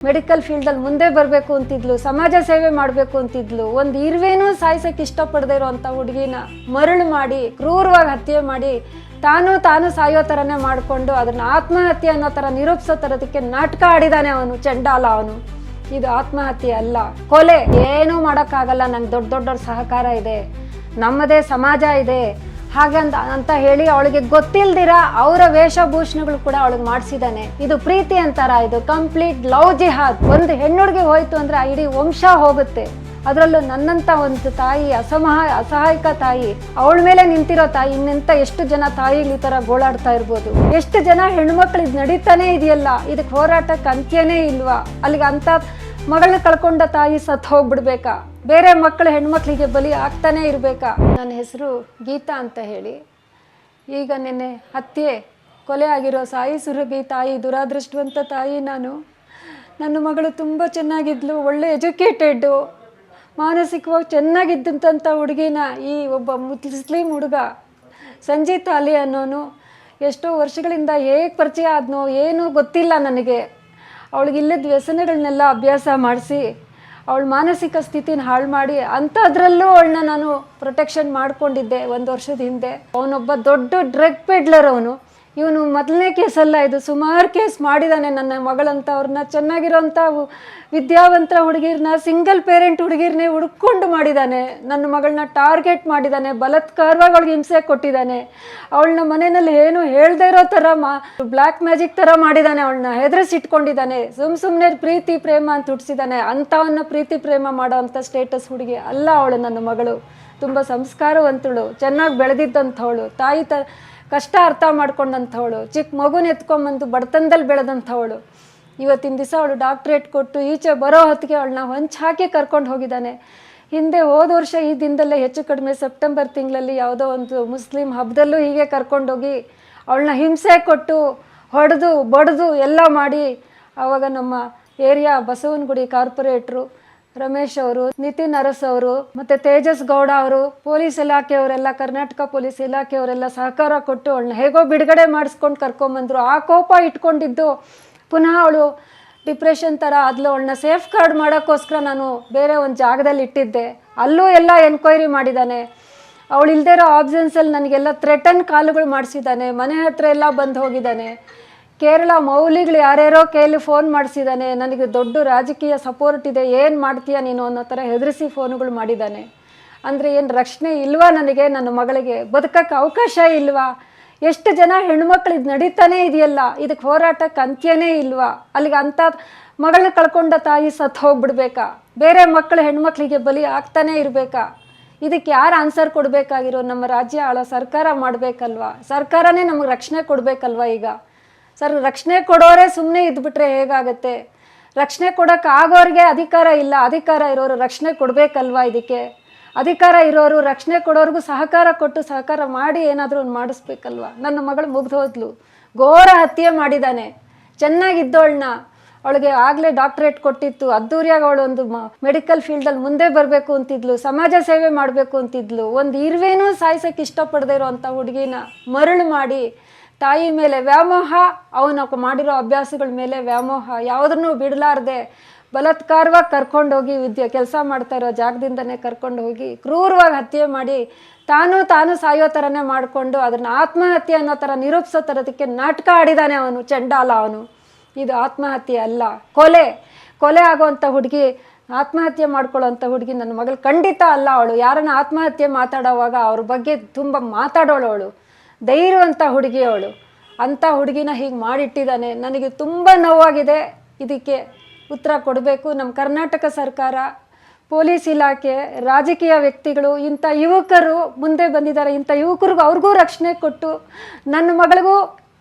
Medical ಫೀಲ್ಡಲ್ಲಿ ಮುಂದೆ ಬರಬೇಕು ಅಂತಿದ್ಲು, ಸಮಾಜ ಸೇವೆ ಮಾಡಬೇಕು ಅಂತಿದ್ಲು. ಒಂದು ಇರುವೇನೂ ಸಾಯಿಸೋಕ್ಕೆ ಇಷ್ಟಪಡದೇ ಇರೋವಂಥ ಹುಡುಗಿನ ಮರಳು ಮಾಡಿ ಕ್ರೂರವಾಗಿ ಹತ್ಯೆ ಮಾಡಿ ತಾನು ಸಾಯೋ ಥರನೇ ಮಾಡಿಕೊಂಡು ಅದನ್ನು ಆತ್ಮಹತ್ಯೆ ಅನ್ನೋ ಥರ ನಿರೂಪಿಸೋ ಥರದಕ್ಕೆ ನಾಟಕ ಆಡಿದಾನೆ ಅವನು, ಚಂಡಾಲ ಅವನು. ಇದು ಆತ್ಮಹತ್ಯೆ ಅಲ್ಲ, ಕೊಲೆ. ಏನೂ ಮಾಡೋಕ್ಕಾಗಲ್ಲ, ನಂಗೆ ದೊಡ್ಡವ್ರ ಸಹಕಾರ ಇದೆ, ನಮ್ಮದೇ ಸಮಾಜ ಇದೆ ಅಂತ ಹೇಳಿ ಅವಳಿಗೆ ಗೊತ್ತಿಲ್ದಿರ ಅವರ ವೇಷಭೂಷಣಗಳು ಕೂಡ ಅವಳಿಗೆ ಮಾಡಿಸಿದಾನೆ. ಇದು ಪ್ರೀತಿ ಅಂತಾರ? ಇದು ಕಂಪ್ಲೀಟ್ ಲವ್ ಜಿಹಾದ್. ಒಂದು ಹೆಣ್ಣುಡ್ಗೆ ಹೋಯ್ತು ಅಂದ್ರೆ ಆ ಇಡೀ ವಂಶ ಹೋಗುತ್ತೆ. ಅದರಲ್ಲೂ ನನ್ನಂತ ಒಂದು ತಾಯಿ, ಅಸಹಾಯಕ ತಾಯಿ, ಅವಳ ಮೇಲೆ ನಿಂತಿರೋ ತಾಯಿ, ಇನ್ನೆಂತ ಎಷ್ಟು ಜನ ತಾಯಿಗಳು ಈ ತರ ಗೋಳಾಡ್ತಾ ಇರ್ಬೋದು. ಎಷ್ಟು ಜನ ಹೆಣ್ಮಕ್ಳು ಇದು ನಡೀತಾನೆ ಇದೆಯಲ್ಲ, ಇದಕ್ಕೆ ಹೋರಾಟಕ್ಕೆ ಅಂತ್ಯನೇ ಇಲ್ವಾ? ಅಲ್ಲಿಗೆ ಅಂತ ಮಗಳನ್ನ ಕಳ್ಕೊಂಡ ತಾಯಿ ಸತ್ತು ಹೋಗ್ಬಿಡ್ಬೇಕಾ? ಬೇರೆ ಮಕ್ಕಳು ಹೆಣ್ಮಕ್ಳಿಗೆ ಬಲಿ ಆಗ್ತಾನೆ ಇರಬೇಕಾ? ನನ್ನ ಹೆಸರು ಗೀತಾ ಅಂತ ಹೇಳಿ. ಈಗ ನಿನ್ನೆ ಹತ್ಯೆ ಕೊಲೆ ಆಗಿರೋ ಸಾಯಿ ಸುರಭಿ ತಾಯಿ, ದುರಾದೃಷ್ಟವಂತ ತಾಯಿ ನಾನು. ನನ್ನ ಮಗಳು ತುಂಬ ಚೆನ್ನಾಗಿದ್ಲು, ಒಳ್ಳೆ ಎಜುಕೇಟೆಡ್ಡು, ಮಾನಸಿಕವಾಗಿ ಚೆನ್ನಾಗಿದ್ದಂಥ ಹುಡುಗಿನ ಈ ಒಬ್ಬ ಮುಸ್ಲಿಂ ಹುಡುಗ ಸಂಜೀತ್ ಅಲಿ ಅನ್ನೋನು ಎಷ್ಟೋ ವರ್ಷಗಳಿಂದ ಹೇಗೆ ಪರಿಚಯ ಆದ್ನೋ ಏನೂ ಗೊತ್ತಿಲ್ಲ ನನಗೆ. ಅವಳಿಗಿಲ್ಲದ ವ್ಯಸನಗಳನ್ನೆಲ್ಲ ಅಭ್ಯಾಸ ಮಾಡಿಸಿ ಅವಳ ಮಾನಸಿಕ ಸ್ಥಿತಿನ ಹಾಳು ಮಾಡಿ ಅಂಥದ್ರಲ್ಲೂ ಅವಳನ್ನ ನಾನು ಪ್ರೊಟೆಕ್ಷನ್ ಮಾಡ್ಕೊಂಡಿದ್ದೆ 1 ವರ್ಷದ ಹಿಂದೆ. ಅವನೊಬ್ಬ ದೊಡ್ಡ ಡ್ರಗ್ ಪೆಡ್ಲರ್ ಅವನು. ಇವನು ಮೊದಲನೇ ಕೇಸಲ್ಲ, ಇದು ಸುಮಾರು ಕೇಸ್ ಮಾಡಿದ್ದಾನೆ. ನನ್ನ ಮಗಳಂಥವ್ರನ್ನ, ಚೆನ್ನಾಗಿರೋಂಥ ವಿದ್ಯಾವಂತ ಹುಡುಗಿರನ್ನ, ಸಿಂಗಲ್ ಪೇರೆಂಟ್ ಹುಡುಗಿರನ್ನೇ ಹುಡ್ಕೊಂಡು ಮಾಡಿದ್ದಾನೆ. ನನ್ನ ಮಗಳನ್ನ ಟಾರ್ಗೆಟ್ ಮಾಡಿದ್ದಾನೆ, ಬಲಾತ್ಕಾರವಾಗಿ ಅವಳಿಗೆ ಹಿಂಸೆ ಕೊಟ್ಟಿದ್ದಾನೆ. ಅವಳನ್ನ ಮನೆಯಲ್ಲಿ ಏನು ಹೇಳ್ದೇ ಇರೋ ಥರ ಬ್ಲ್ಯಾಕ್ ಮ್ಯಾಜಿಕ್ ಥರ ಮಾಡಿದ್ದಾನೆ. ಅವಳನ್ನ ಹೆದರಿಸಿಟ್ಕೊಂಡಿದ್ದಾನೆ. ಸುಮ್ಮನೆ ಪ್ರೀತಿ ಪ್ರೇಮ ಅಂತ ಹುಟ್ಟಿಸಿದ್ದಾನೆ. ಅಂಥವನ್ನ ಪ್ರೀತಿ ಪ್ರೇಮ ಮಾಡೋ ಅಂಥ ಸ್ಟೇಟಸ್ ಹುಡುಗಿ ಅಲ್ಲ ಅವಳು. ನನ್ನ ಮಗಳು ತುಂಬ ಸಂಸ್ಕಾರವಂತಳು, ಚೆನ್ನಾಗಿ ಬೆಳೆದಿದ್ದಂಥವಳು, ತಾಯಿ ಕಷ್ಟ ಅರ್ಥ ಮಾಡ್ಕೊಂಡಂಥವಳು, ಚಿಕ್ಕ ಮಗುನ ಎತ್ಕೊಂಬಂದು ಬಡತನದಲ್ಲಿ ಬೆಳೆದಂಥವಳು. ಇವತ್ತಿನ ದಿವಸ ಅವಳು ಡಾಕ್ಟ್ರೇಟ್ ಕೊಟ್ಟು ಈಚೆ ಬರೋ ಹೊತ್ತಿಗೆ ಅವಳನ್ನ ಹೊಂಚಾಕಿ ಕರ್ಕೊಂಡು ಹೋಗಿದ್ದಾನೆ. ಹಿಂದೆ ಹೋದ ವರ್ಷ ಈ ದಿನದಲ್ಲೇ ಹೆಚ್ಚು ಕಡಿಮೆ ಸೆಪ್ಟೆಂಬರ್ ತಿಂಗಳಲ್ಲಿ ಯಾವುದೋ ಒಂದು ಮುಸ್ಲಿಂ ಹಬ್ಬದಲ್ಲೂ ಹೀಗೆ ಕರ್ಕೊಂಡೋಗಿ ಅವಳನ್ನ ಹಿಂಸೆ ಕೊಟ್ಟು ಹೊಡೆದು ಬಡಿದು ಎಲ್ಲ ಮಾಡಿ, ಆವಾಗ ನಮ್ಮ ಏರಿಯಾ ಬಸವನಗುಡಿ ಕಾರ್ಪೊರೇಟ್ರು ರಮೇಶ್ ಅವರು, ನಿತಿನ್ ಅರಸ್ ಅವರು, ಮತ್ತು ತೇಜಸ್ ಗೌಡ ಅವರು, ಪೊಲೀಸ್ ಇಲಾಖೆಯವರೆಲ್ಲ, ಕರ್ನಾಟಕ ಪೊಲೀಸ್ ಇಲಾಖೆಯವರೆಲ್ಲ ಸಹಕಾರ ಕೊಟ್ಟು ಅವಳನ್ನ ಹೇಗೋ ಬಿಡುಗಡೆ ಮಾಡಿಸ್ಕೊಂಡು ಕರ್ಕೊಂಬಂದರು. ಆ ಕೋಪ ಇಟ್ಕೊಂಡಿದ್ದು ಪುನಃ ಅವಳು ಡಿಪ್ರೆಷನ್ ಥರ ಆದ್ಲು. ಅವಳನ್ನ ಸೇಫ್ ಗಾರ್ಡ್ ಮಾಡೋಕ್ಕೋಸ್ಕರ ನಾನು ಬೇರೆ ಒಂದು ಜಾಗದಲ್ಲಿ ಇಟ್ಟಿದ್ದೆ. ಅಲ್ಲೂ ಎಲ್ಲ ಎನ್ಕ್ವೈರಿ ಮಾಡಿದ್ದಾನೆ. ಅವಳು ಇಲ್ದೇ ಇರೋ ಆಬ್ಸೆನ್ಸಲ್ಲಿ ನನಗೆಲ್ಲ ಥ್ರೆಟನ್ ಕಾಲುಗಳು ಮಾಡಿಸಿದ್ದಾನೆ. ಮನೆ ಹತ್ರ ಎಲ್ಲ ಬಂದು ಹೋಗಿದ್ದಾನೆ. ಕೇರಳ ಮೌಲಿಗಳು ಯಾರ್ಯಾರೋ ಕೈಯಲ್ಲಿ ಫೋನ್ ಮಾಡಿಸಿದ್ದಾನೆ. ನನಗೆ ದೊಡ್ಡ ರಾಜಕೀಯ ಸಪೋರ್ಟ್ ಇದೆ, ಏನು ಮಾಡ್ತೀಯ ನೀನು ಅನ್ನೋ ಥರ ಹೆದರಿಸಿ ಫೋನುಗಳು ಮಾಡಿದ್ದಾನೆ. ಅಂದರೆ ಏನು ರಕ್ಷಣೆ ಇಲ್ವಾ ನನಗೆ? ನನ್ನ ಮಗಳಿಗೆ ಬದುಕಕ್ಕೆ ಅವಕಾಶ ಇಲ್ವಾ? ಎಷ್ಟು ಜನ ಹೆಣ್ಮಕ್ಳು ಇದು ನಡೀತಾನೆ ಇದೆಯಲ್ಲ, ಇದಕ್ಕೆ ಹೋರಾಟಕ್ಕೆ ಅಂತ್ಯನೇ ಇಲ್ವಾ? ಅಲ್ಲಿಗೆ ಅಂಥ ಮಗಳನ್ನ ಕಳ್ಕೊಂಡ ತಾಯಿ ಸತ್ತು ಹೋಗ್ಬಿಡ್ಬೇಕಾ? ಬೇರೆ ಮಕ್ಕಳು ಹೆಣ್ಮಕ್ಳಿಗೆ ಬಲಿ ಆಗ್ತಾನೆ ಇರಬೇಕಾ? ಇದಕ್ಕೆ ಯಾರು ಆನ್ಸರ್ ಕೊಡಬೇಕಾಗಿರೋ? ನಮ್ಮ ರಾಜ್ಯ ಆಳೋ ಸರ್ಕಾರ ಮಾಡಬೇಕಲ್ವಾ? ಸರ್ಕಾರನೇ ನಮಗೆ ರಕ್ಷಣೆ ಕೊಡಬೇಕಲ್ವಾ? ಈಗ ರಕ್ಷಣೆ ಕೊಡೋರೇ ಸುಮ್ಮನೆ ಇದ್ಬಿಟ್ರೆ ಹೇಗಾಗತ್ತೆ? ರಕ್ಷಣೆ ಕೊಡೋಕ್ಕಾಗೋರಿಗೆ ಅಧಿಕಾರ ಇಲ್ಲ. ಅಧಿಕಾರ ಇರೋರು ರಕ್ಷಣೆ ಕೊಡಬೇಕಲ್ವಾ? ಇದಕ್ಕೆ ಅಧಿಕಾರ ಇರೋರು ರಕ್ಷಣೆ ಕೊಡೋರ್ಗೂ ಸಹಕಾರ ಮಾಡಿ ಏನಾದರೂ ಒಂದು ಮಾಡಿಸ್ಬೇಕಲ್ವ? ನನ್ನ ಮಗಳು ಮುಗ್ದೋದ್ಲು, ಘೋರ ಹತ್ಯೆ ಮಾಡಿದ್ದಾನೆ. ಚೆನ್ನಾಗಿದ್ದವಳನ್ನ, ಅವಳಿಗೆ ಆಗಲೇ ಡಾಕ್ಟ್ರೇಟ್ ಕೊಟ್ಟಿತ್ತು, ಅದ್ದೂರಿಯಾಗಿ ಅವಳು ಒಂದು ಮೆಡಿಕಲ್ ಫೀಲ್ಡಲ್ಲಿ ಮುಂದೆ ಬರಬೇಕು ಅಂತಿದ್ಲು, ಸಮಾಜ ಸೇವೆ ಮಾಡಬೇಕು ಅಂತಿದ್ಲು. ಒಂದು ಇರುವೇನೂ ಸಾಯಿಸೋಕ್ಕೆ ಇಷ್ಟಪಡದೇ ಇರೋವಂಥ ಹುಡುಗಿನ ಮರಳು ಮಾಡಿ ತಾಯಿ ಮೇಲೆ ವ್ಯಾಮೋಹ, ಅವನು ಮಾಡಿರೋ ಅಭ್ಯಾಸಗಳ ಮೇಲೆ ವ್ಯಾಮೋಹ, ಯಾವುದನ್ನು ಬಿಡಲಾರ್ದೆ ಬಲಾತ್ಕಾರವಾಗಿ ಕರ್ಕೊಂಡೋಗಿ ಕೆಲಸ ಮಾಡ್ತಾ ಇರೋ ಜಾಗದಿಂದನೇ ಕರ್ಕೊಂಡು ಹೋಗಿ ಕ್ರೂರವಾಗಿ ಹತ್ಯೆ ಮಾಡಿ ತಾನು ಸಾಯೋ ಥರನೇ ಮಾಡಿಕೊಂಡು ಅದನ್ನು ಆತ್ಮಹತ್ಯೆ ಅನ್ನೋ ಥರ ನಿರೂಪಿಸೋ ಥರದಕ್ಕೆ ನಾಟಕ ಆಡಿದಾನೆ ಅವನು, ಚಂಡಾಲ ಅವನು. ಇದು ಆತ್ಮಹತ್ಯೆ ಅಲ್ಲ, ಕೊಲೆ ಆಗೋವಂಥ ಹುಡುಗಿ, ಆತ್ಮಹತ್ಯೆ ಮಾಡ್ಕೊಳ್ಳೋವಂಥ ಹುಡುಗಿ ನನ್ನ ಮಗಳು ಖಂಡಿತ ಅಲ್ಲ. ಅವಳು ಯಾರನ್ನ ಆತ್ಮಹತ್ಯೆ ಮಾತಾಡೋವಾಗ ಅವ್ರ ಬಗ್ಗೆ ತುಂಬ ಮಾತಾಡೋಳು. ಅವಳು ಧೈರ್ಯವಂತ ಹುಡುಗಿ ಅವಳು. ಅಂಥ ಹುಡುಗಿನ ಹೀಗೆ ಮಾಡಿಟ್ಟಿದ್ದಾನೆ. ನನಗೆ ತುಂಬ ನೋವಾಗಿದೆ. ಇದಕ್ಕೆ ಉತ್ತರ ಕೊಡಬೇಕು ನಮ್ಮ ಕರ್ನಾಟಕ ಸರ್ಕಾರ, ಪೊಲೀಸ್ ಇಲಾಖೆ, ರಾಜಕೀಯ ವ್ಯಕ್ತಿಗಳು. ಇಂಥ ಯುವಕರು ಮುಂದೆ ಬಂದಿದ್ದಾರೆ. ಇಂಥ ಯುವಕರಿಗೂ ಅವ್ರಿಗೂ ರಕ್ಷಣೆ ಕೊಟ್ಟು ನನ್ನ ಮಗಳಿಗೂ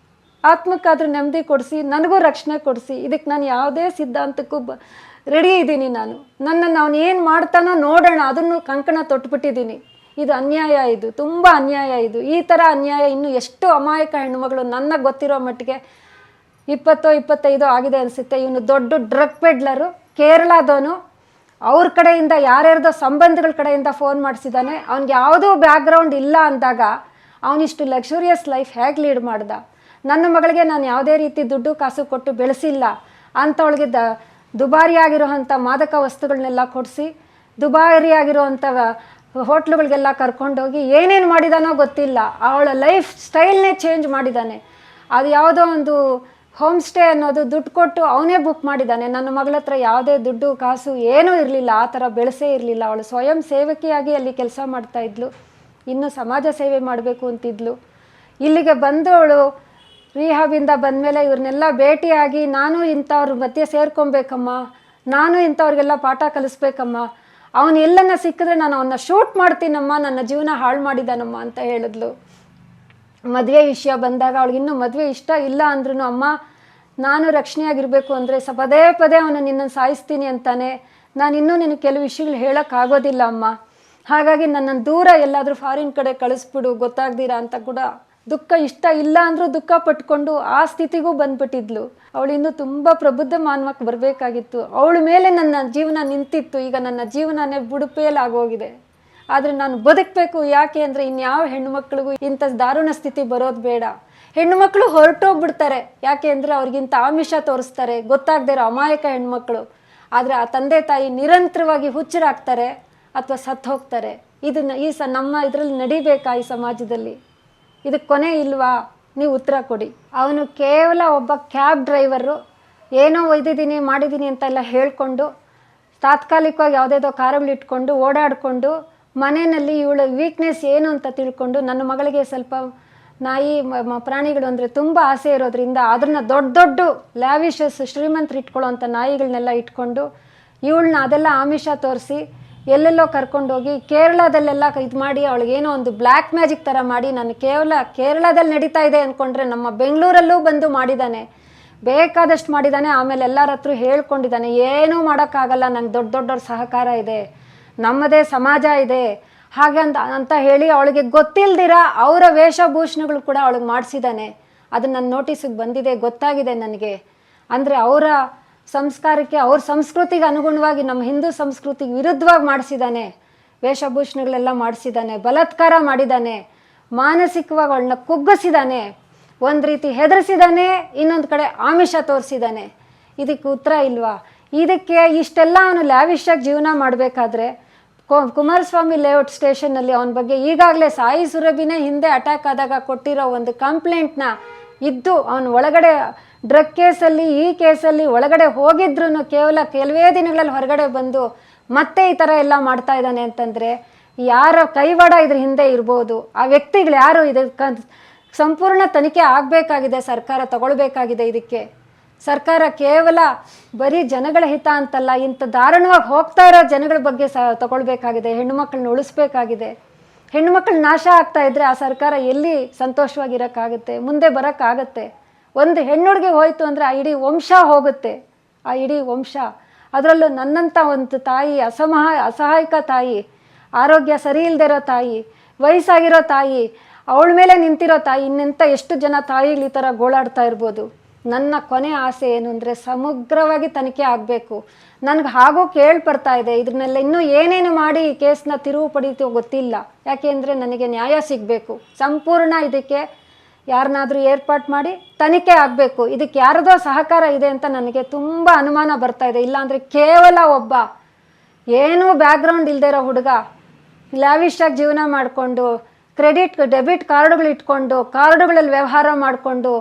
ಆತ್ಮಕ್ಕಾದ್ರೂ ನೆಮ್ಮದಿ ಕೊಡಿಸಿ, ನನಗೂ ರಕ್ಷಣೆ ಕೊಡಿಸಿ. ಇದಕ್ಕೆ ನಾನು ಯಾವುದೇ ಸಿದ್ಧಾಂತಕ್ಕೂ ರೆಡಿ ಇದ್ದೀನಿ. ನನ್ನನ್ನು ಅವನು ಏನು ಮಾಡ್ತಾನೋ ನೋಡೋಣ, ಅದನ್ನು ಕಂಕಣ ತೊಟ್ಬಿಟ್ಟಿದ್ದೀನಿ. ಇದು ಅನ್ಯಾಯ, ಇದು ತುಂಬ ಅನ್ಯಾಯ. ಈ ಥರ ಅನ್ಯಾಯ ಇನ್ನು ಎಷ್ಟು ಅಮಾಯಕ ಹೆಣ್ಣುಮಗಳು ನನಗೆ ಗೊತ್ತಿರೋ ಮಟ್ಟಿಗೆ 20-25 ಆಗಿದೆ ಅನಿಸುತ್ತೆ. ಇವನು ದೊಡ್ಡ ಡ್ರಗ್ ಪೆಡ್ಲರು, ಕೇರಳದವನು. ಅವ್ರ ಕಡೆಯಿಂದ ಯಾರ್ಯಾರ್ದೋ ಸಂಬಂಧಗಳ ಕಡೆಯಿಂದ ಫೋನ್ ಮಾಡಿಸಿದ್ದಾನೆ. ಅವ್ನಿಗೆ ಯಾವುದೂ ಬ್ಯಾಕ್ಗ್ರೌಂಡ್ ಇಲ್ಲ ಅಂದಾಗ ಅವನಿಷ್ಟು ಲಕ್ಸುರಿಯಸ್ ಲೈಫ್ ಹೇಗೆ ಲೀಡ್ ಮಾಡ್ದ? ನನ್ನ ಮಗಳಿಗೆ ನಾನು ಯಾವುದೇ ರೀತಿ ದುಡ್ಡು ಕಾಸು ಕೊಟ್ಟು ಬೆಳೆಸಿಲ್ಲ ಅಂಥವಳಿಗೆ ದುಬಾರಿಯಾಗಿರೋವಂಥ ಮಾದಕ ವಸ್ತುಗಳನ್ನೆಲ್ಲ ಕೊಡಿಸಿ ದುಬಾರಿಯಾಗಿರೋವಂಥ ಹೋಟ್ಲುಗಳಿಗೆಲ್ಲ ಕರ್ಕೊಂಡೋಗಿ ಏನೇನು ಮಾಡಿದಾನೋ ಗೊತ್ತಿಲ್ಲ, ಅವಳ ಲೈಫ್ ಸ್ಟೈಲ್ನೇ ಚೇಂಜ್ ಮಾಡಿದ್ದಾನೆ. ಅದು ಯಾವುದೋ ಒಂದು ಹೋಮ್ ಸ್ಟೇ ಅನ್ನೋದು ದುಡ್ಡು ಕೊಟ್ಟು ಅವನೇ ಬುಕ್ ಮಾಡಿದ್ದಾನೆ. ನನ್ನ ಮಗಳ ಹತ್ರ ಯಾವುದೇ ದುಡ್ಡು ಕಾಸು ಏನೂ ಇರಲಿಲ್ಲ, ಆ ಥರ ಬೆಳೆಸೇ ಇರಲಿಲ್ಲ. ಅವಳು ಸ್ವಯಂ ಸೇವಕಿಯಾಗಿ ಅಲ್ಲಿ ಕೆಲಸ ಮಾಡ್ತಾಯಿದ್ಲು, ಇನ್ನು ಸಮಾಜ ಸೇವೆ ಮಾಡಬೇಕು ಅಂತಿದ್ಲು. ಇಲ್ಲಿಗೆ ಬಂದು ಅವಳು ರಿಹಾಬಿಂದ ಬಂದಮೇಲೆ ಇವ್ರನ್ನೆಲ್ಲ ಭೇಟಿಯಾಗಿ ನಾನು ಇಂಥವ್ರ ಮಧ್ಯೆ ಸೇರ್ಕೊಬೇಕಮ್ಮ, ನಾನು ಇಂಥವ್ರಿಗೆಲ್ಲ ಪಾಠ ಕಲಿಸ್ಬೇಕಮ್ಮ, ಅವನು ಎಲ್ಲನ್ನ ಸಿಕ್ಕಿದ್ರೆ ನಾನು ಅವನ್ನ ಶೂಟ್ ಮಾಡ್ತೀನಮ್ಮ, ನನ್ನ ಜೀವನ ಹಾಳು ಮಾಡಿದಾನಮ್ಮ ಅಂತ ಹೇಳಿದ್ಲು. ಮದುವೆ ವಿಷಯ ಬಂದಾಗ ಅವಳಿಗೆ ಇನ್ನೂ ಮದುವೆ ಇಷ್ಟ ಇಲ್ಲ ಅಂದ್ರೂ, ಅಮ್ಮ ನಾನು ರಕ್ಷಣೆಯಾಗಿರಬೇಕು ಅಂದರೆ ಪದೇ ಪದೇ ಅವನು ನಿನ್ನನ್ನು ಸಾಯಿಸ್ತೀನಿ ಅಂತಾನೆ, ನಾನು ಇನ್ನೂ ನಿನಗೆ ಕೆಲವು ವಿಷಯಗಳು ಹೇಳೋಕ್ಕಾಗೋದಿಲ್ಲ ಅಮ್ಮ, ಹಾಗಾಗಿ ನನ್ನನ್ನು ದೂರ ಎಲ್ಲಾದರೂ ಫಾರಿನ್ ಕಡೆ ಕಳಿಸ್ಬಿಡು ಗೊತ್ತಾಗ್ದಿರಾ ಅಂತ ಕೂಡ ದುಃಖ, ಇಷ್ಟ ಇಲ್ಲ ಅಂದರೂ ದುಃಖ ಪಟ್ಕೊಂಡು ಆ ಸ್ಥಿತಿಗೂ ಬಂದ್ಬಿಟ್ಟಿದ್ಲು. ಅವಳು ಇನ್ನೂ ತುಂಬ ಪ್ರಬುದ್ಧ ಮಾನವಕ್ಕೆ ಬರಬೇಕಾಗಿತ್ತು. ಅವಳ ಮೇಲೆ ನನ್ನ ಜೀವನ ನಿಂತಿತ್ತು. ಈಗ ನನ್ನ ಜೀವನನೇ ಬುಡುಪೇಲಾಗೋಗಿದೆ. ಆದರೆ ನಾನು ಬದುಕಬೇಕು. ಯಾಕೆ ಅಂದರೆ ಇನ್ಯಾವ ಹೆಣ್ಣುಮಕ್ಳಿಗೂ ಇಂಥ ದಾರುಣ ಸ್ಥಿತಿ ಬರೋದು ಬೇಡ. ಹೆಣ್ಣುಮಕ್ಕಳು ಹೊರಟೋಗ್ಬಿಡ್ತಾರೆ, ಯಾಕೆ ಅಂದರೆ ಅವ್ರಿಗಿಂತ ಆಮಿಷ ತೋರಿಸ್ತಾರೆ, ಗೊತ್ತಾಗದೇ ಇರೋ ಅಮಾಯಕ ಹೆಣ್ಮಕ್ಳು. ಆದರೆ ಆ ತಂದೆ ತಾಯಿ ನಿರಂತರವಾಗಿ ಹುಚ್ಚರಾಗ್ತಾರೆ ಅಥವಾ ಸತ್ತು ಹೋಗ್ತಾರೆ. ಇದನ್ನು ನಮ್ಮ ಇದರಲ್ಲಿ ನಡಿಬೇಕಾ ಈ ಸಮಾಜದಲ್ಲಿ? ಇದಕ್ಕೆ ಕೊನೆ ಇಲ್ವಾ? ನೀವು ಉತ್ತರ ಕೊಡಿ. ಅವನು ಕೇವಲ ಒಬ್ಬ ಕ್ಯಾಬ್ ಡ್ರೈವರು, ಏನೋ ಒಯ್ದಿದ್ದೀನಿ ಮಾಡಿದ್ದೀನಿ ಅಂತೆಲ್ಲ ಹೇಳಿಕೊಂಡು ತಾತ್ಕಾಲಿಕವಾಗಿ ಯಾವುದೇದೋ ಕಾರುಗಳಿಟ್ಕೊಂಡು ಓಡಾಡಿಕೊಂಡು ಮನೆಯಲ್ಲಿ ಇವಳ ವೀಕ್ನೆಸ್ ಏನು ಅಂತ ತಿಳ್ಕೊಂಡು, ನನ್ನ ಮಗಳಿಗೆ ಸ್ವಲ್ಪ ನಾಯಿ ಪ್ರಾಣಿಗಳು ಅಂದರೆ ತುಂಬ ಆಸೆ ಇರೋದ್ರಿಂದ ಅದನ್ನು ದೊಡ್ಡ ದೊಡ್ಡ ಲ್ಯಾವಿಶಸ್ ಶ್ರೀಮಂತರು ಇಟ್ಕೊಳ್ಳೋವಂಥ ನಾಯಿಗಳನ್ನೆಲ್ಲ ಇಟ್ಕೊಂಡು ಇವಳನ್ನ ಅದೆಲ್ಲ ಆಮಿಷ ತೋರಿಸಿ ಎಲ್ಲೆಲ್ಲೋ ಕರ್ಕೊಂಡೋಗಿ ಕೇರಳದಲ್ಲೆಲ್ಲ ಇದು ಮಾಡಿ ಅವಳಿಗೇನೋ ಒಂದು ಬ್ಲ್ಯಾಕ್ ಮ್ಯಾಜಿಕ್ ಥರ ಮಾಡಿ, ನಾನು ಕೇವಲ ಕೇರಳದಲ್ಲಿ ನಡೀತಾ ಇದೆ ಅಂದ್ಕೊಂಡ್ರೆ ನಮ್ಮ ಬೆಂಗಳೂರಲ್ಲೂ ಬಂದು ಮಾಡಿದ್ದಾನೆ, ಬೇಕಾದಷ್ಟು ಮಾಡಿದ್ದಾನೆ. ಆಮೇಲೆ ಎಲ್ಲರ ಹತ್ರ ಹೇಳ್ಕೊಂಡಿದ್ದಾನೆ, ಏನೂ ಮಾಡೋಕ್ಕಾಗಲ್ಲ, ನಂಗೆ ದೊಡ್ಡ ದೊಡ್ಡವ್ರ ಸಹಕಾರ ಇದೆ, ನಮ್ಮದೇ ಸಮಾಜ ಇದೆ ಹಾಗಂತ ಅಂತ ಹೇಳಿ ಅವಳಿಗೆ ಗೊತ್ತಿಲ್ದಿರ ಅವರ ವೇಷಭೂಷಣಗಳು ಕೂಡ ಅವಳಿಗೆ ಮಾಡಿಸಿದ್ದಾನೆ. ಅದು ನನ್ನ ನೋಟಿಸಿಗೆ ಬಂದಿದೆ, ಗೊತ್ತಾಗಿದೆ ನನಗೆ. ಅಂದರೆ ಅವರ ಸಂಸ್ಕಾರಕ್ಕೆ, ಅವ್ರ ಸಂಸ್ಕೃತಿಗೆ ಅನುಗುಣವಾಗಿ ನಮ್ಮ ಹಿಂದೂ ಸಂಸ್ಕೃತಿಗೆ ವಿರುದ್ಧವಾಗಿ ಮಾಡಿಸಿದ್ದಾನೆ. ವೇಷಭೂಷಣಗಳೆಲ್ಲ ಮಾಡಿಸಿದ್ದಾನೆ, ಬಲಾತ್ಕಾರ ಮಾಡಿದ್ದಾನೆ, ಮಾನಸಿಕವಾಗಿ ಅವಳನ್ನ ಕುಗ್ಗಿಸಿದ್ದಾನೆ, ಒಂದು ರೀತಿ ಹೆದರಿಸಿದ್ದಾನೆ, ಇನ್ನೊಂದು ಕಡೆ ಆಮಿಷ ತೋರಿಸಿದ್ದಾನೆ. ಇದಕ್ಕೆ ಉತ್ತರ ಇಲ್ವಾ? ಇದಕ್ಕೆ ಇಷ್ಟೆಲ್ಲ ಅವನು ಲ್ಯಾವಿಶಾಗಿ ಜೀವನ ಮಾಡಬೇಕಾದ್ರೆ ಕುಮಾರಸ್ವಾಮಿ ಲೇಔಟ್ ಸ್ಟೇಷನ್ನಲ್ಲಿ ಅವನ ಬಗ್ಗೆ ಈಗಾಗಲೇ ಸಾಯಿ ಸುರಭಿನೇ ಹಿಂದೆ ಅಟ್ಯಾಕ್ ಆದಾಗ ಕೊಟ್ಟಿರೋ ಒಂದು ಕಂಪ್ಲೇಂಟ್ನ ಇದ್ದು ಅವನು ಒಳಗಡೆ ಡ್ರಗ್ ಕೇಸಲ್ಲಿ ಈ ಕೇಸಲ್ಲಿ ಒಳಗಡೆ ಹೋಗಿದ್ರು ಕೇವಲ ಕೆಲವೇ ದಿನಗಳಲ್ಲಿ ಹೊರಗಡೆ ಬಂದು ಮತ್ತೆ ಈ ಥರ ಎಲ್ಲ ಮಾಡ್ತಾ ಇದ್ದಾನೆ ಅಂತಂದರೆ ಯಾರ ಕೈವಾಡ ಇದ್ರ ಹಿಂದೆ ಇರ್ಬೋದು? ಆ ವ್ಯಕ್ತಿಗಳು ಯಾರು? ಇದಕ್ಕೆ ಸಂಪೂರ್ಣ ತನಿಖೆ ಆಗಬೇಕಾಗಿದೆ, ಸರ್ಕಾರ ತಗೊಳ್ಬೇಕಾಗಿದೆ. ಇದಕ್ಕೆ ಸರ್ಕಾರ ಕೇವಲ ಬರೀ ಜನಗಳ ಹಿತ ಅಂತಲ್ಲ, ಇಂಥ ದಾರುಣವಾಗಿ ಹೋಗ್ತಾ ಇರೋ ಜನಗಳ ಬಗ್ಗೆ ತಗೊಳ್ಬೇಕಾಗಿದೆ. ಹೆಣ್ಣುಮಕ್ಕಳನ್ನ ಉಳಿಸ್ಬೇಕಾಗಿದೆ. ಹೆಣ್ಣುಮಕ್ಕಳು ನಾಶ ಆಗ್ತಾ ಇದ್ದರೆ ಆ ಸರ್ಕಾರ ಎಲ್ಲಿ ಸಂತೋಷವಾಗಿರೋಕ್ಕಾಗುತ್ತೆ? ಮುಂದೆ ಬರೋಕ್ಕಾಗತ್ತೆ? ಒಂದು ಹೆಣ್ಣುಡುಗಿ ಹೋಯಿತು ಅಂದರೆ ಆ ಇಡೀ ವಂಶ ಹೋಗುತ್ತೆ, ಆ ಇಡೀ ವಂಶ. ಅದರಲ್ಲೂ ನನ್ನಂಥ ಒಂದು ತಾಯಿ, ಅಸಹಾಯಕ ತಾಯಿ, ಆರೋಗ್ಯ ಸರಿ ಇಲ್ಲದೆ ಇರೋ ತಾಯಿ, ವಯಸ್ಸಾಗಿರೋ ತಾಯಿ, ಅವಳ ಮೇಲೆ ನಿಂತಿರೋ ತಾಯಿ, ಇನ್ನೆಂಥ ಎಷ್ಟು ಜನ ತಾಯಿಗಳು ಈ ಥರ ಗೋಳಾಡ್ತಾ ಇರ್ಬೋದು. ನನ್ನ ಕೊನೆ ಆಸೆ ಏನು ಅಂದರೆ ಸಮಗ್ರವಾಗಿ ತನಿಖೆ ಆಗಬೇಕು. ನನಗೆ ಹಾಗೂ ಕೇಳ್ಪಡ್ತಾ ಇದೆ, ಇದನ್ನೆಲ್ಲ ಇನ್ನೂ ಏನೇನು ಮಾಡಿ ಈ ಕೇಸನ್ನ ತಿರುವು ಪಡೀತೀವೋ ಗೊತ್ತಿಲ್ಲ. ಯಾಕೆಂದರೆ ನನಗೆ ನ್ಯಾಯ ಸಿಗಬೇಕು ಸಂಪೂರ್ಣ. ಇದಕ್ಕೆ ಯಾರನ್ನಾದರೂ ಏರ್ಪಾಟ್ ಮಾಡಿ ತನಿಖೆ ಆಗಬೇಕು. ಇದಕ್ಕೆ ಯಾರದೋ ಸಹಕಾರ ಇದೆ ಅಂತ ನನಗೆ ತುಂಬ ಅನುಮಾನ ಬರ್ತಾ ಇದೆ. ಇಲ್ಲಾಂದರೆ ಕೇವಲ ಒಬ್ಬ ಏನೂ ಬ್ಯಾಕ್ಗ್ರೌಂಡ್ ಇಲ್ಲದೆ ಇರೋ ಹುಡುಗ ಲ್ಯಾವಿಶಾಗಿ ಜೀವನ ಮಾಡಿಕೊಂಡು ಡೆಬಿಟ್ ಕಾರ್ಡುಗಳು ಇಟ್ಕೊಂಡು ಕಾರ್ಡುಗಳಲ್ಲಿ ವ್ಯವಹಾರ ಮಾಡಿಕೊಂಡು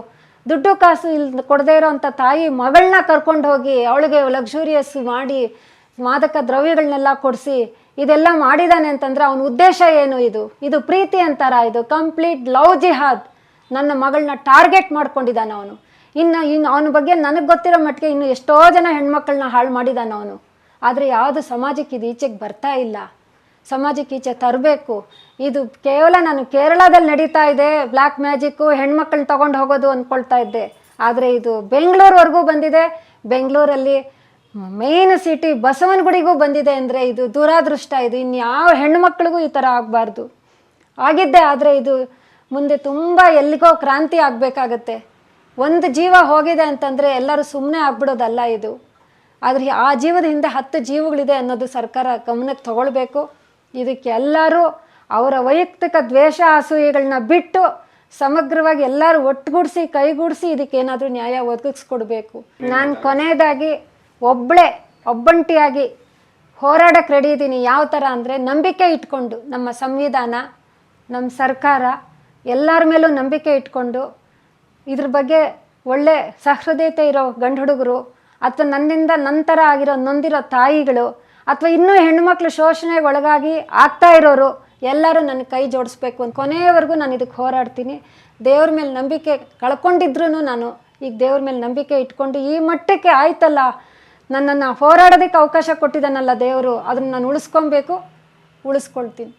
ದುಡ್ಡು ಕಾಸು ಕೊಡದೇ ಇರೋವಂಥ ತಾಯಿ ಮಗಳನ್ನ ಕರ್ಕೊಂಡು ಹೋಗಿ ಅವಳಿಗೆ ಲಕ್ಸುರಿಯಸ್ ಮಾಡಿ ಮಾದಕ ದ್ರವ್ಯಗಳನ್ನೆಲ್ಲ ಕೊಡಿಸಿ ಇದೆಲ್ಲ ಮಾಡಿದ್ದಾನೆ ಅಂತಂದರೆ ಅವನ ಉದ್ದೇಶ ಏನು? ಇದು ಪ್ರೀತಿ ಅಂತಾರ? ಇದು ಕಂಪ್ಲೀಟ್ ಲವ್ ಜಿಹಾದ್. ನನ್ನ ಮಗಳನ್ನ ಟಾರ್ಗೆಟ್ ಮಾಡ್ಕೊಂಡಿದ್ದಾನೆ ಅವನು. ಇನ್ನು ಅವನ ಬಗ್ಗೆ ನನಗೆ ಗೊತ್ತಿರೋ ಮಟ್ಟಿಗೆ ಇನ್ನು ಎಷ್ಟೋ ಜನ ಹೆಣ್ಮಕ್ಳನ್ನ ಹಾಳು ಮಾಡಿದ್ದಾನೆ ಅವನು. ಆದರೆ ಯಾವುದು ಸಮಾಜಕ್ಕೆ ಇದು ಈಚೆಗೆ ಬರ್ತಾ ಇಲ್ಲ. ಸಮಾಜಕ್ಕೆ ಈಚೆ ತರಬೇಕು. ಇದು ಕೇವಲ ನಾನು ಕೇರಳದಲ್ಲಿ ನಡೀತಾ ಇದೆ ಬ್ಲ್ಯಾಕ್ ಮ್ಯಾಜಿಕ್ಕು, ಹೆಣ್ಮಕ್ಳನ್ನ ತೊಗೊಂಡು ಹೋಗೋದು ಅಂದ್ಕೊಳ್ತಾ ಇದ್ದೆ. ಆದರೆ ಇದು ಬೆಂಗಳೂರುವರೆಗೂ ಬಂದಿದೆ. ಬೆಂಗಳೂರಲ್ಲಿ ಮೇನ್ ಸಿಟಿ ಬಸವನಗುಡಿಗೂ ಬಂದಿದೆ ಅಂದರೆ ಇದು ದುರಾದೃಷ್ಟ. ಇದು ಇನ್ಯಾವ ಹೆಣ್ಣುಮಕ್ಳಿಗೂ ಈ ಥರ ಆಗಬಾರ್ದು. ಆಗಿದ್ದೆ ಆದರೆ ಇದು ಮುಂದೆ ತುಂಬ ಎಲ್ಲಿಗೋ ಕ್ರಾಂತಿ ಆಗಬೇಕಾಗತ್ತೆ. ಒಂದು ಜೀವ ಹೋಗಿದೆ ಅಂತಂದರೆ ಎಲ್ಲರೂ ಸುಮ್ಮನೆ ಆಗ್ಬಿಡೋದಲ್ಲ ಇದು. ಆದರೆ ಆ ಜೀವದ ಹಿಂದೆ 10 ಜೀವಗಳಿದೆ ಅನ್ನೋದು ಸರ್ಕಾರ ಗಮನಕ್ಕೆ ತಗೊಳ್ಬೇಕು. ಇದಕ್ಕೆ ಎಲ್ಲರೂ ಅವರ ವೈಯಕ್ತಿಕ ದ್ವೇಷ ಅಸೂಯೆಗಳನ್ನ ಬಿಟ್ಟು ಸಮಗ್ರವಾಗಿ ಎಲ್ಲರೂ ಒಟ್ಟುಗೂಡಿಸಿ ಕೈಗೂಡಿಸಿ ಇದಕ್ಕೇನಾದರೂ ನ್ಯಾಯ ಒದಗಿಸ್ಕೊಡ್ಬೇಕು. ನಾನು ಕೊನೆಯದಾಗಿ ಒಬ್ಬಂಟಿಯಾಗಿ ಹೋರಾಡಕ್ಕೆ ರೆಡಿ ಇದ್ದೀನಿ. ಯಾವ ಥರ ಅಂದರೆ ನಂಬಿಕೆ ಇಟ್ಕೊಂಡು ನಮ್ಮ ಸಂವಿಧಾನ, ನಮ್ಮ ಸರ್ಕಾರ ಎಲ್ಲರ ಮೇಲೂ ನಂಬಿಕೆ ಇಟ್ಕೊಂಡು ಇದ್ರ ಬಗ್ಗೆ ಒಳ್ಳೆ ಸಹೃದಯತೆ ಇರೋ ಗಂಡು ಹುಡುಗರು ಅಥವಾ ನನ್ನಿಂದ ನಂತರ ಆಗಿರೋ ನೊಂದಿರೋ ತಾಯಿಗಳು ಅಥವಾ ಇನ್ನೂ ಹೆಣ್ಣುಮಕ್ಳು ಶೋಷಣೆಗೆ ಒಳಗಾಗಿ ಆಗ್ತಾ ಇರೋರು ಎಲ್ಲರೂ ನನ್ನ ಕೈ ಜೋಡಿಸ್ಬೇಕು ಅಂತ ಕೊನೆಯವರೆಗೂ ನಾನು ಇದಕ್ಕೆ ಹೋರಾಡ್ತೀನಿ. ದೇವ್ರ ಮೇಲೆ ನಂಬಿಕೆ ಕಳ್ಕೊಂಡಿದ್ರು ನಾನು ಈಗ ದೇವ್ರ ಮೇಲೆ ನಂಬಿಕೆ ಇಟ್ಕೊಂಡು ಈ ಮಟ್ಟಕ್ಕೆ ಆಯ್ತಲ್ಲ, ನನ್ನನ್ನು ಹೋರಾಡೋದಕ್ಕೆ ಅವಕಾಶ ಕೊಟ್ಟಿದ್ದಾನಲ್ಲ ದೇವರು, ಅದನ್ನು ನಾನು ಉಳಿಸ್ಕೊಬೇಕು, ಉಳಿಸ್ಕೊಳ್ತೀನಿ.